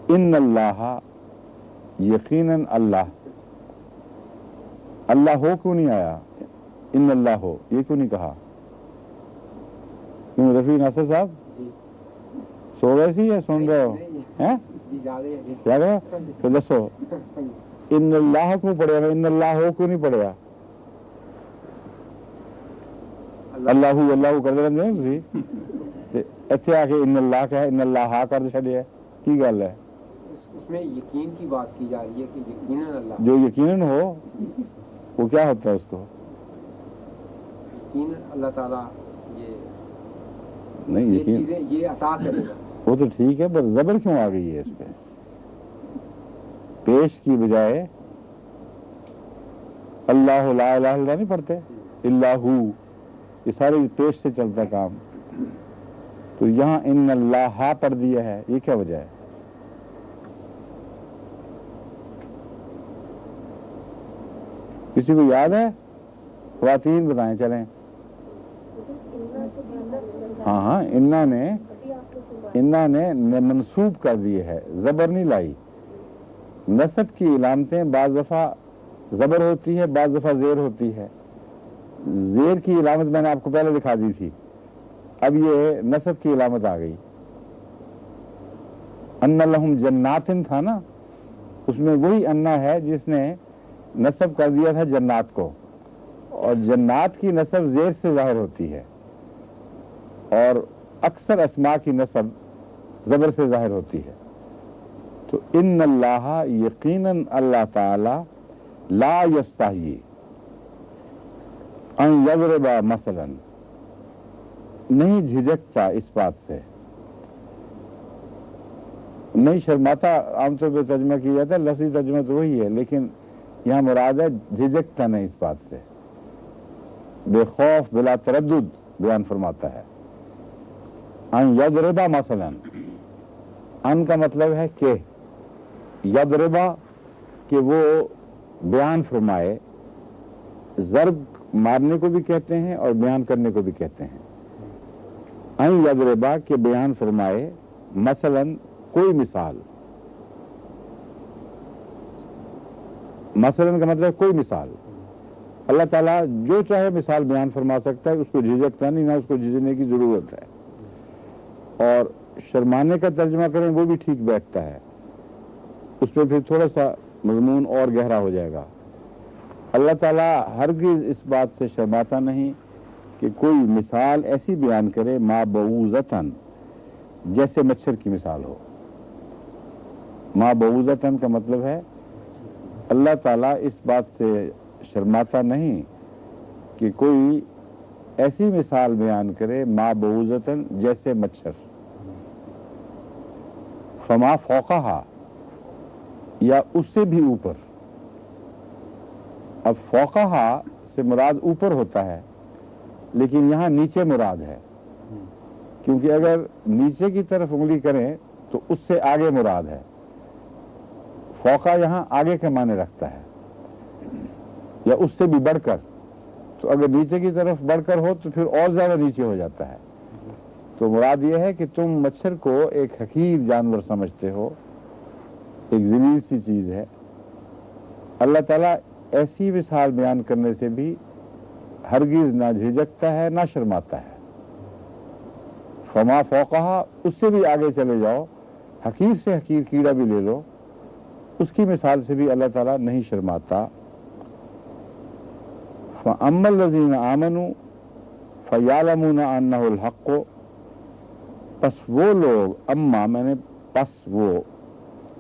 इन अल्लाह, यकीनन अल्लाह, अल्लाह हो क्यों नहीं आया, इन अल्लाह हो ये क्यों नहीं कहा? क्यों रफी नासिर साहब सो गए सी या सुन रहे हो? हैं क्या कहा? तो दसो इन अल्लाह क्यों पड़ेगा, इन अल्लाह हो क्यों नहीं पड़ेगा? अल्लाहू अल्लाहू कर देना नहीं तुसी इत्थे आके इन अल्लाह कहा, इन अल्लाह कर छड़िया की गल है? उसमें यकीन की बात की जा रही है कि यकीनन अल्लाह, जो यकीनन हो वो क्या होता है उसको? यकीनन अल्लाह ताला ये नहीं ये यकीन चीजें ये अता करेगा। वो तो ठीक है, पर जबर क्यों आ गई है इस पे? पेश की बजाय अल्लाह ला इलाहा इल्लल्लाह नहीं पढ़ते, इल्लाहू, ये सारे पेश से चलता काम। तो यहाँ इन अल्लाह पढ़ दिया है, ये क्या वजह है? किसी को याद है? ख्वातीन बताएं चलें। हाँ हाँ, इन्ना ने मंसूब कर दिए है, जबर नहीं लाई। नसब की इलामतें बाज़ दफ़ा जबर होती है, बाज़ दफ़ा ज़ेर होती है। ज़ेर की इलामत मैंने आपको पहले दिखा दी थी, अब ये नसब की इलामत आ गई। अन्ना लहुम जन्नातिन था ना, उसमें वही अन्ना है जिसने नसब कर दिया था जन्नात को, और जन्नात की नसब ज़ेर से ज़ाहिर होती है और अक्सर अस्मा की नसब ज़बर से ज़ाहिर होती है। तो इन अल्लाह, यकीनन अल्लाह ताला, ला यस्ताही अन यज़रिबा मसलन, नहीं झिझकता इस बात से, नहीं शर्माता। आमतौर पर तर्जमा किया जाता है, लफ्ज़ी तर्जमा तो वही है, लेकिन यहाँ मुराद है झिझकता नहीं इस बात से, बेखौफ बिला तरद्दुद बयान फरमाता है। अन यज़रिबा मसलन, अन का मतलब है कि, यज़रिबा कि वो बयान फरमाए। ज़र्ब मारने को भी कहते हैं और बयान करने को भी कहते हैं। अन यज़रिबा के बयान फरमाए, मसलन कोई मिसाल, मसलन का मतलब कोई मिसाल। अल्लाह ताला जो चाहे मिसाल बयान फरमा सकता है, उसको झिझकता नहीं, ना उसको झिझकने की जरूरत है। और शर्माने का तर्जमा करें वो भी ठीक बैठता है, उसमें फिर थोड़ा सा मजमून और गहरा हो जाएगा। अल्लाह ताला हरगिज़ इस बात से शर्माता नहीं कि कोई मिसाल ऐसी बयान करे, मा बऊज़तन, जैसे मच्छर की मिसाल हो। मा बऊज़तन का मतलब है अल्लाह ताला इस बात से शर्माता नहीं कि कोई ऐसी मिसाल बयान करे, मा बऊज़तन, जैसे मच्छर। फमा फौक़हा, या उससे भी ऊपर। अब फौक़हा से मुराद ऊपर होता है, लेकिन यहाँ नीचे मुराद है, क्योंकि अगर नीचे की तरफ उंगली करें तो उससे आगे मुराद है। फौक़ा यहाँ आगे के माने रखता है, या उससे भी बढ़कर। तो अगर नीचे की तरफ बढ़कर हो तो फिर और ज्यादा नीचे हो जाता है। तो मुराद यह है कि तुम मच्छर को एक हकीर जानवर समझते हो, एक ज़लील सी चीज है। अल्लाह ताला ऐसी मिसाल बयान करने से भी हरगिज ना झिझकता है, ना शर्माता है। फमा फौक़हा, उससे भी आगे चले जाओ, हकीर से हकीर कीड़ा भी ले लो, उसकी मिसाल से भी अल्लाह ताला नहीं शर्माता। फ़अम्मल लज़ीना आमनू फ़यअलमूना अन्नहुल हक़्क़ु, पस वो लोग, अम्मा मैंने पस वो,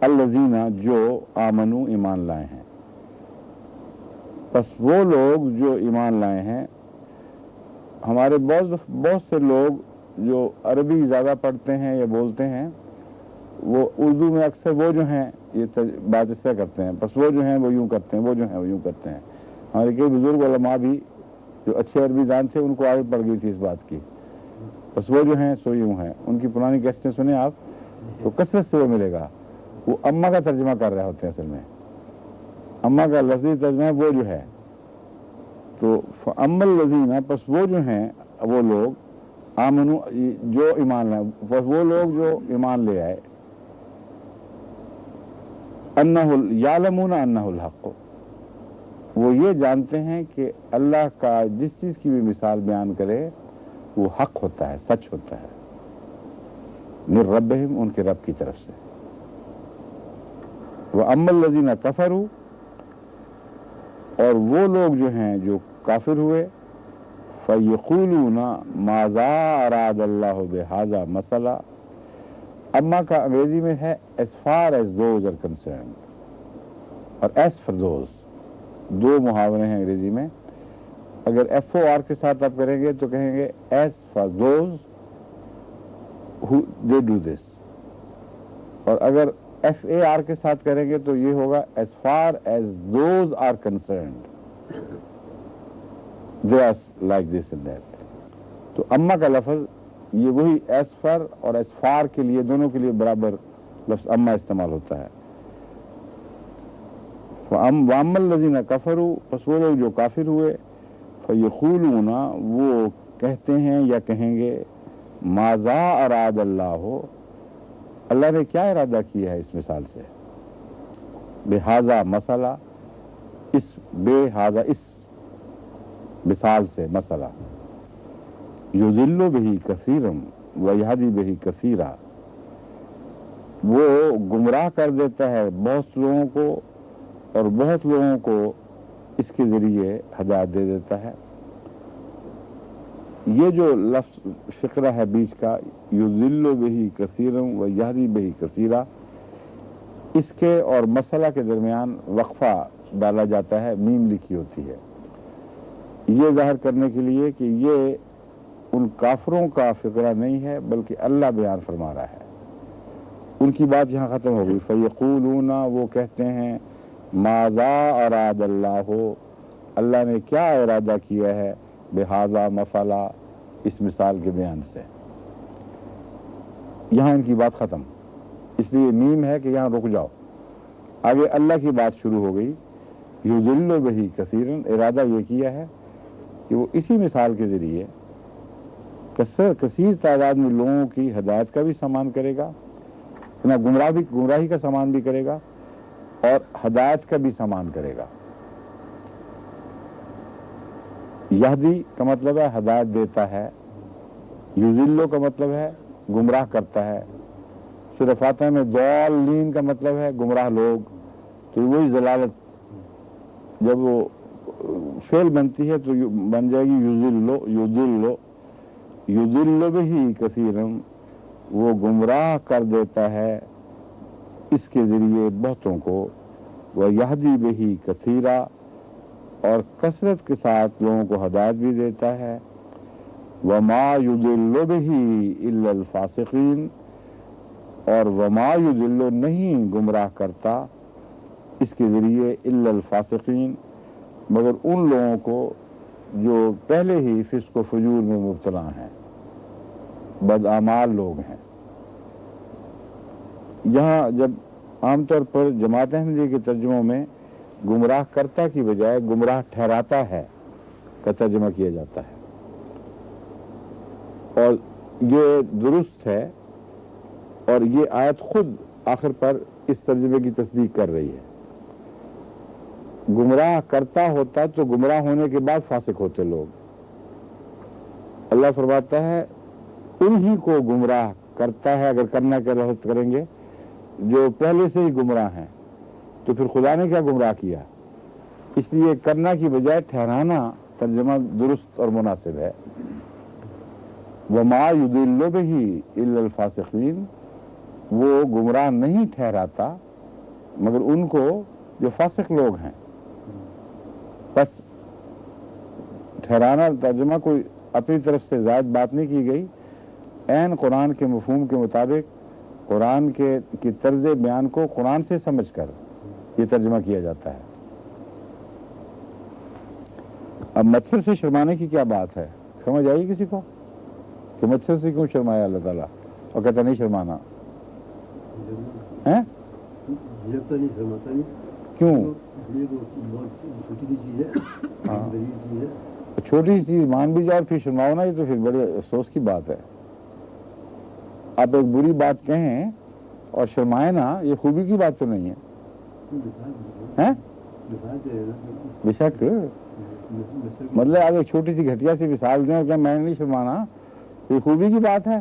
अल्लज़ीना जो, आमनू ईमान लाए हैं, पस वो लोग जो ईमान लाए हैं। हमारे बहुत से लोग जो अरबी ज़्यादा पढ़ते हैं या बोलते हैं, वो उर्दू में अक्सर वो जो हैं ये बात इस तरह करते हैं, बस वो जो हैं वो यूँ करते हैं, वो जो हैं वो यूँ करते हैं। हमारे कई बुजुर्ग उलमा भी जो अच्छे अरबी जान थे, उनको आदत पड़ गई थी इस बात की, बस वो जो हैं सो यूँ हैं। उनकी पुरानी कैसेटें सुने आप तो कसरत से वो मिलेगा। वो अम्मा का तर्जमा कर रहे होते हैं, असल में अम्मा का लफ्ज़ी तर्जमा है वो जो है। तो अम्मल लज़ीना, बस वो जो हैं वो लोग, आमनू जो ईमान लाए, बस वो लोग जो ईमान ले आए, یعلمون انہ الحق، وہ یہ جانتے ہیں کہ اللہ کا جس چیز کی بھی مثال بیان کرے وہ حق ہوتا ہے، سچ ہوتا ہے، من ربہم، ان کے رب کی طرف سے۔ وَأَمَّا الَّذِينَ كَفَرُوا، اور وہ لوگ جو ہیں جو کافر ہوئے، فَيَقُولُونَ مَاذَا أَرَادَ اللَّهُ بِهَذَا مَثَلًا، اما کا انگریزی میں ہے as far as those are concerned، اور as for those، دو محاورے ہیں انگریزی میں۔ اگر ایف او آر کے ساتھ آپ کریں گے تو کہیں گے as for those who they do this، اور اگر ایف اے آر کے ساتھ کریں گے تو یہ ہوگا as far as those are concerned they are like this and that۔ تو اما کا لفظ یہ وہی as for اور as far کے لیے، دونوں کے لیے برابر لفظ اما استعمال ہوتا ہے۔ وَأَمَّا الَّذِينَ كَفَرُوا، پس وہ لوگ جو کافر ہوئے، فَيَقُولُونَ، وہ کہتے ہیں یا کہیں گے، مَاذَا أَرَادَ اللَّهُ، اللہ نے کیا ارادہ کیا ہے اس مثال سے، بِهَذَا مسئلہ، اس بِهَذَا، اس مثال سے، مسئلہ، يُضِلُّ بِهِ كَثِيرًا وَيَهْدِي بِهِ كَثِيرًا، وہ گمراہ کر دیتا ہے بہت لوگوں کو اور بہت لوگوں کو اس کے ذریعے ہدایت دے دیتا ہے۔ یہ جو لفظ فقرہ ہے بیچ کا، یضل بہ کثیرا و یہدی بہ کثیرا، اس کے اور مسئلہ کے درمیان وقفہ ڈالا جاتا ہے، میم لکھی ہوتی ہے، یہ ظاہر کرنے کے لیے کہ یہ ان کافروں کا فقرہ نہیں ہے بلکہ اللہ بیان فرما رہا ہے۔ ان کی بات یہاں ختم ہو گئی۔ فیقولون، وہ کہتے ہیں، ماذا اراد اللہ، اللہ نے کیا ارادہ کیا ہے، بہذا مسئلہ، اس مثال کے بیان سے۔ یہاں ان کی بات ختم، اس لیے میم ہے کہ یہاں رک جاؤ، آگے اللہ کی بات شروع ہو گئی۔ یضل بہ کثیرا، ارادہ یہ کیا ہے کہ وہ اسی مثال کے ذریعے کثیر تعداد میں لوگوں کی ہدایت کا بھی سامان کرے گا، گمراہی کا سامان بھی کرے گا اور ہدایت کا بھی سامان کرے گا۔ یہدی کا مطلب ہے ہدایت دیتا ہے، یضلو کا مطلب ہے گمراہ کرتا ہے۔ سورہ فاتحہ میں ضالین کا مطلب ہے گمراہ لوگ، تو وہی ضلالت جب وہ فعل بنتی ہے تو بن جائے گی یضل بہ کثیرا، وہ گمراہ کر دیتا ہے اس کے ذریعے بہتوں کو، وَيَهْدِي بِهِ كَثِيرًا، اور کثرت کے ساتھ لوگوں کو ہدایت بھی دیتا ہے۔ وَمَا يُضِلُّ بِهِ إِلَّا الْفَاسِقِينَ، اور وَمَا يُضِلُّ، نہیں گمراہ کرتا اس کے ذریعے، إِلَّا الْفَاسِقِينَ، مگر ان لوگوں کو جو پہلے ہی فسق و فجور میں مبتلا ہیں، بدعمال لوگ ہیں۔ یہاں جب عام طور پر جماعت احمدیہ کے ترجموں میں گمراہ کرتا کی بجائے گمراہ ٹھہراتا ہے کا ترجمہ کیا جاتا ہے، اور یہ درست ہے، اور یہ آیت خود آخر پر اس ترجمے کی تصدیق کر رہی ہے۔ گمراہ کرتا ہوتا تو گمراہ ہونے کے بعد فاسق ہوتے لوگ، اللہ فرماتا ہے انہی کو گمراہ کرتا ہے، اگر کرنا کا لحاظ کریں گے جو پہلے سے ہی گمراہ ہیں، تو پھر خدا نے کیا گمراہ کیا؟ اس لیے کرنا کی بجائے ٹھہرانا ترجمہ درست اور مناسب ہے۔ وَمَا يُضِلُّ بِهِ إِلَّا الْفَاسِقِينَ، وہ گمراہ نہیں ٹھہراتا مگر ان کو جو فاسق لوگ ہیں۔ بس ٹھہرانا ترجمہ کوئی اپنی طرف سے زائد بات نہیں کی گئی، عین قرآن کے مفہوم کے مطابق قرآن کی طرز بیان کو قرآن سے سمجھ کر یہ ترجمہ کیا جاتا ہے۔ اب مچھر سے شرمانے کی کیا بات ہے، سمجھ آئی کسی کو کہ مچھر سے کیوں شرمایا اللہ تعالیٰ، اور کہتا نہیں شرمانا ہے؟ کیوں؟ چھوٹی چیز مان بھی جاؤ پھر شرماؤ نا، یہ تو پھر بڑے افسوس کی بات ہے۔ آپ ایک بری بات کہیں اور شرمائے نا، یہ خوبی کی بات تو نہیں ہے۔ हैं? बेशक, मतलब आप एक छोटी सी घटिया सी मिसाल दें और क्या मैंने नहीं शर्माना, ये खूबी की बात है,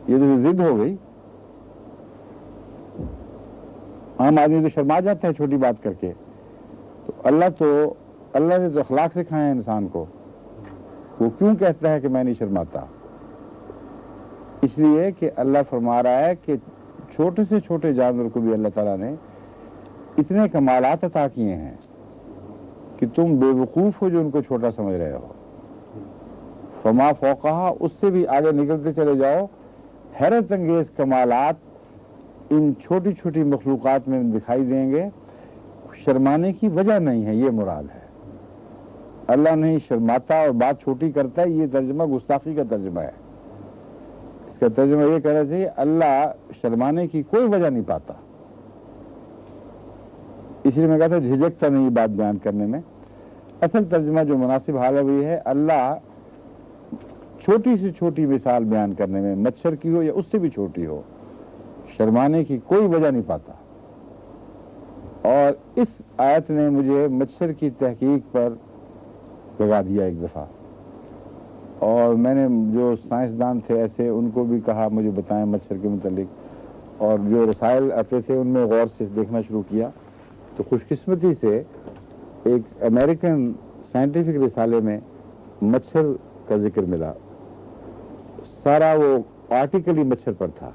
ये तो जिद हो गई। आम आदमी तो शर्मा जाते हैं छोटी बात करके, तो अल्लाह ने तो अखलाक सिखाए हैं इंसान को, वो क्यों कहता है कि मैं नहीं शर्माता? इसलिए कि अल्लाह फरमा रहा है कि छोटे से छोटे जानवर को भी अल्लाह ताला ने इतने कमालात अता किए हैं कि तुम बेवकूफ हो जो उनको छोटा समझ रहे हो। फमा फौकहा, उससे भी आगे निकलते चले जाओ, हैरत अंगेज कमालात इन छोटी छोटी मखलूकात में दिखाई देंगे। शर्माने की वजह नहीं है, ये मुराद है। अल्लाह नहीं शर्माता और बात छोटी करता है, ये तर्जुमा गुस्ताखी का तर्जुमा है। इसका तर्जुमा ये कहना चाहिए अल्लाह शर्माने की कोई वजह नहीं पाता। इसलिए मैं कहता झिझकता नहीं ये बात बयान करने में। असल तर्जुमा जो मुनासिब हाल है वही है, अल्लाह छोटी से छोटी मिसाल बयान करने में, मच्छर की हो या उससे भी छोटी हो, शर्माने की कोई वजह नहीं पाता। और इस आयत ने मुझे मच्छर की तहकीक पर लगा दिया एक दफ़ा, और मैंने जो साइंसदान थे ऐसे उनको भी कहा मुझे बताएं मच्छर के मुतालिक, और जो रसायल आते थे उनमें गौर से देखना शुरू किया। तो खुशकिस्मती से एक अमेरिकन साइंटिफिक रिसाले में मच्छर का जिक्र मिला, सारा वो आर्टिकल ही मच्छर पर था,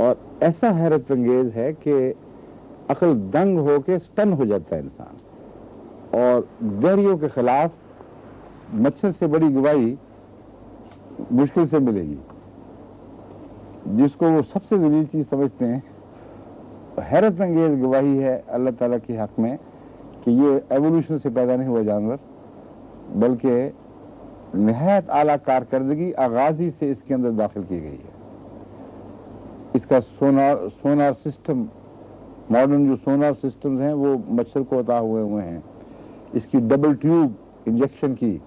और ऐसा हैरत अंगेज है कि अक्ल दंग होके स्टन हो जाता है इंसान। और दहरियों के खिलाफ मच्छर से बड़ी गवाही मुश्किल से मिलेगी, जिसको वो सबसे जलील चीज समझते हैं। हैरत अंगेज गवाही है अल्लाह ताला के हक में कि ये एवोल्यूशन से पैदा नहीं हुआ जानवर, बल्कि निहायत आला कारकर्दगी आगाजी से इसके अंदर दाखिल की गई है। इसका सोनार सिस्टम, मॉडर्न जो सोनार सिस्टम्स हैं वो मच्छर को अता हुए हैं। इसकी डबल ट्यूब इंजेक्शन की,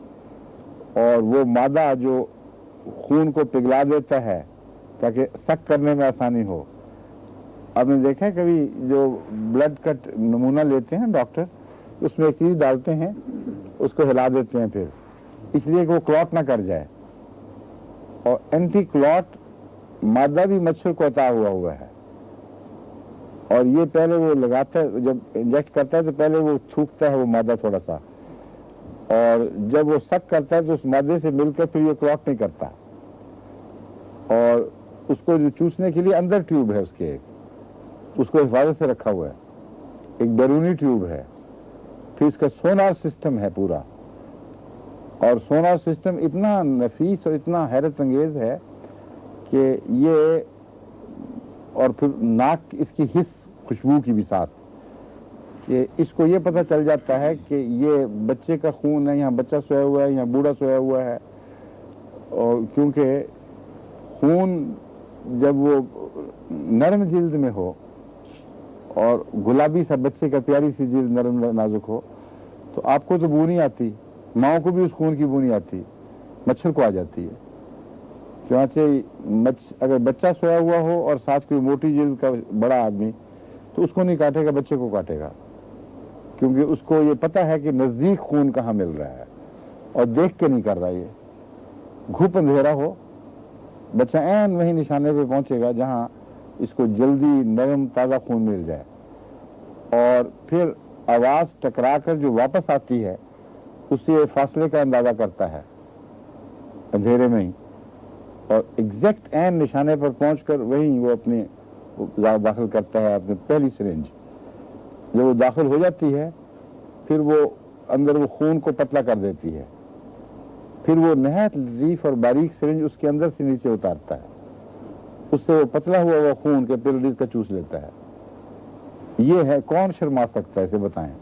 और वो मादा जो खून को पिघला देता है ताकि सक करने में आसानी हो। आपने देखा है कभी जो ब्लड का नमूना लेते हैं डॉक्टर, उसमें एक चीज डालते हैं, उसको हिला देते हैं फिर, इसलिए कि वो क्लॉट ना कर जाए। और एंटी क्लॉट मादा भी मच्छर को अता हुआ है। और ये पहले वो लगाता है, जब इंजेक्ट करता है तो पहले वो थूकता है वो मादा थोड़ा सा, और जब वो सक करता है तो उस मादे से मिलकर फिर ये क्लॉट नहीं करता। और उसको जो चूसने के लिए अंदर ट्यूब है उसके, एक उसको हिफाजत से रखा हुआ है, एक बैरूनी ट्यूब है। फिर इसका सोनार सिस्टम है पूरा, और सोनार सिस्टम इतना नफीस और इतना हैरत अंगेज है कि ये, और फिर नाक इसकी हिस्स खुशबू की भी साथ, कि इसको ये पता चल जाता है कि ये बच्चे का खून है, यहाँ बच्चा सोया हुआ है, यहाँ बूढ़ा सोया हुआ है। और क्योंकि खून जब वो नरम जिल्द में हो और गुलाबी सा बच्चे का प्यारी सी जिल्द नरम नाजुक हो, तो आपको तो बू नहीं आती, माओ को भी उस खून की बू नहीं आती, मच्छर को आ जाती है। चुनाचे अगर बच्चा सोया हुआ हो और साथ कोई मोटी जिल्द का बड़ा आदमी, तो उसको नहीं काटेगा, बच्चे को काटेगा, क्योंकि उसको ये पता है कि नजदीक खून कहाँ मिल रहा है, और देख के नहीं कर रहा। ये घुप अंधेरा हो, बच्चा ऐन वही निशाने पे पहुंचेगा जहां इसको जल्दी नरम ताजा खून मिल जाए। और फिर आवाज टकरा कर जो वापस आती है उससे फासले का अंदाजा करता है अंधेरे में ही, और एग्जैक्ट ऐन निशाने पर पहुंचकर वहीं वो अपने दाखिल करता है अपनी पहली सिरिंज। जब वो दाखिल हो जाती है फिर वो अंदर वो खून को पतला कर देती है, फिर वो नहायत लतीफ और बारीक सिरिंज उसके अंदर से नीचे उतारता है, उससे वो पतला हुआ वो खून के पेलोडीज का चूस लेता है। ये है, कौन शर्मा सकता है इसे बताएं?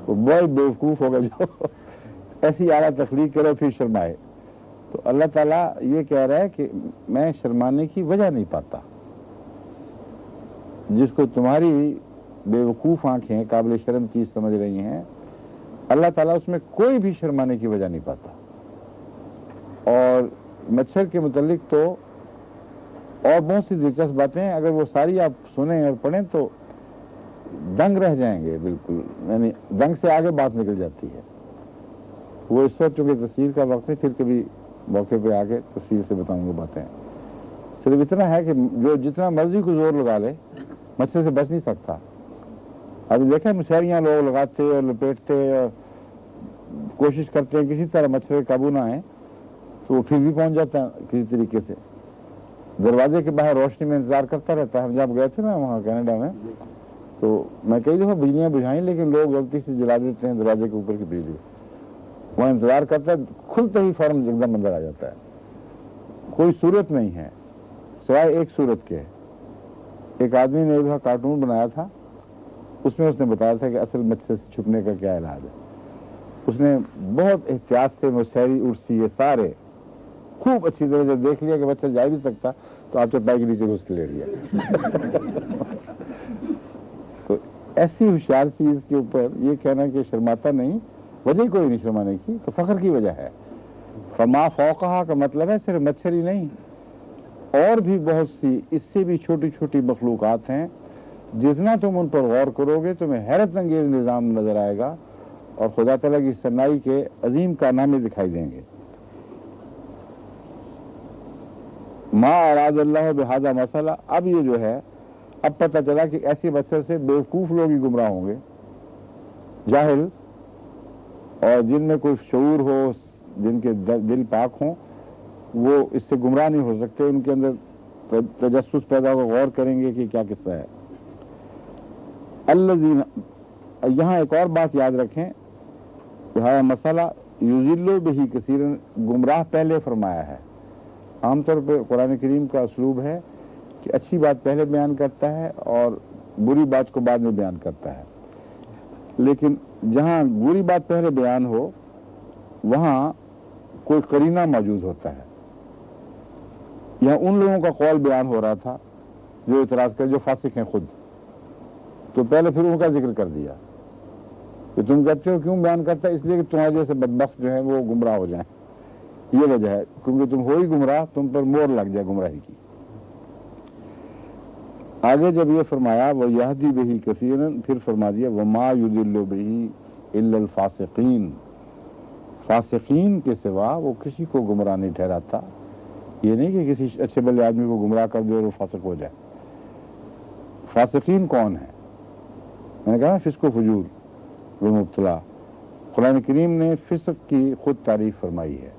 वो बहुत बेवकूफ होगा जो ऐसी आला तखलीक करे फिर शर्माए। तो अल्लाह ताला ये कह रहा है कि मैं शर्माने की वजह नहीं पाता। जिसको तुम्हारी बेवकूफ आंखें काबिल शर्म चीज समझ रही हैं, अल्लाह ताला उसमें कोई भी शर्माने की वजह नहीं पाता। और मच्छर के मुतालिक तो اور بہت سی دلچسپ باتیں ہیں، اگر وہ ساری آپ سنیں اور پڑھیں تو دنگ رہ جائیں گے بالکل، یعنی دنگ سے آگے بات نکل جاتی ہے۔ وہ اس وقت چونکہ تفسیر کا وقت ہے، پھر کبھی موقع پہ آگے تفصیل سے بتاؤں گا باتیں۔ صرف اتنا ہے کہ جو جتنا مرضی کو زور لگا لے مچھر سے بچ نہیں سکتا۔ ابھی دیکھیں مشہریاں لوگ لگاتے اور لپیٹتے اور کوشش کرتے ہیں کسی طرح مچھر قابو نہ آئے، تو وہ پھر بھی پہنچ جاتا ہے کسی طریقے سے، دروازے کے باہر روشنی میں انتظار کرتا رہتا ہے۔ ہم جب گئے تھے نا وہاں کینیڈا میں، تو میں کئی دفعہ بجلیاں بجھائیں لیکن لوگ غلطی سے جلا دیتے ہیں دروازے کے اوپر کی بجلی، وہاں انتظار کرتا ہے، کھلتے ہی فوراً ایک دم اندر آ جاتا ہے۔ کوئی صورت نہیں ہے سوائے ایک صورت کے۔ ایک آدمی نے ایک کارٹون بنایا تھا، اس میں اس نے بتایا تھا کہ اصل مچھر سے چھپنے کا کیا علاج ہے۔ اس نے بہت احتیاط سے موسیری ارسی یہ سارے خوب اچھی طرح سے دیکھ لیا کہ مچھر جا بھی سکتا، تو آپ چپائی کے نیچے گھس کے لے لیا۔ تو ایسی ہوشیار چیز کے اوپر یہ کہنا کہ شرماتا نہیں، وجہ کوئی نہیں شرمانے کی، تو فخر کی وجہ ہے۔ فما فوقہا کا مطلب ہے صرف مچھر ہی نہیں، اور بھی بہت سی اس سے بھی چھوٹی چھوٹی مخلوقات ہیں، جتنا تم ان پر غور کرو گے تمہیں حیرت انگیز نظام نظر آئے گا اور خدا تعالیٰ کی صنائی کے عظیم کارنامے دکھائی دیں گے۔ ما اراد اللہ بہذا مسئلہ، اب یہ جو ہے اب پتہ چلا کہ ایسی مچھر سے بیوقوف لوگ ہی گمراہ ہوں گے، جاہل، اور جن میں کوئی شعور ہو، جن کے دل پاک ہوں، وہ اس سے گمراہ نہیں ہو سکتے، ان کے اندر تجسس پیدا ہو، غور کریں گے کہ کیا قصہ ہے۔ الذین، یہاں ایک اور بات یاد رکھیں، یہ مسئلہ یضل بہ کثیرا، گمراہ پہلے فرمایا ہے۔ عام طور پہ قرآن کریم کا اسلوب ہے کہ اچھی بات پہلے بیان کرتا ہے اور بری بات کو بعد میں بیان کرتا ہے، لیکن جہاں بری بات پہلے بیان ہو وہاں کوئی قرینہ موجود ہوتا ہے۔ یہاں ان لوگوں کا قول بیان ہو رہا تھا جو اعتراض کر، جو فاسق ہیں خود، تو پہلے پھر ان کا ذکر کر دیا کہ تم کہتے ہو کیوں بیان کرتا ہے، اس لیے کہ تمہارے جیسے بدبخت جو ہیں وہ گمراہ ہو جائیں، یہ وجہ ہے، کیونکہ تم ہو ہی گمراہ، تم پر مور لگ جائے گمراہی کی۔ آگے جب یہ فرمایا وہ یہدی بہ کثیرا، پھر فرما دیا وما یضل بہ الا الفاسقین، فاسقین کے سوا وہ کسی کو گمراہ نہیں ٹھہراتا۔ یہ نہیں کہ کسی اچھے بھلے آدمی کو گمراہ کر دے اور وہ فاسق ہو جائے۔ فاسقین کون ہیں؟ میں نے کہا فسق و فجور و مبتلا، قرآن کریم نے فسق کی خود تعریف فرمائی ہے۔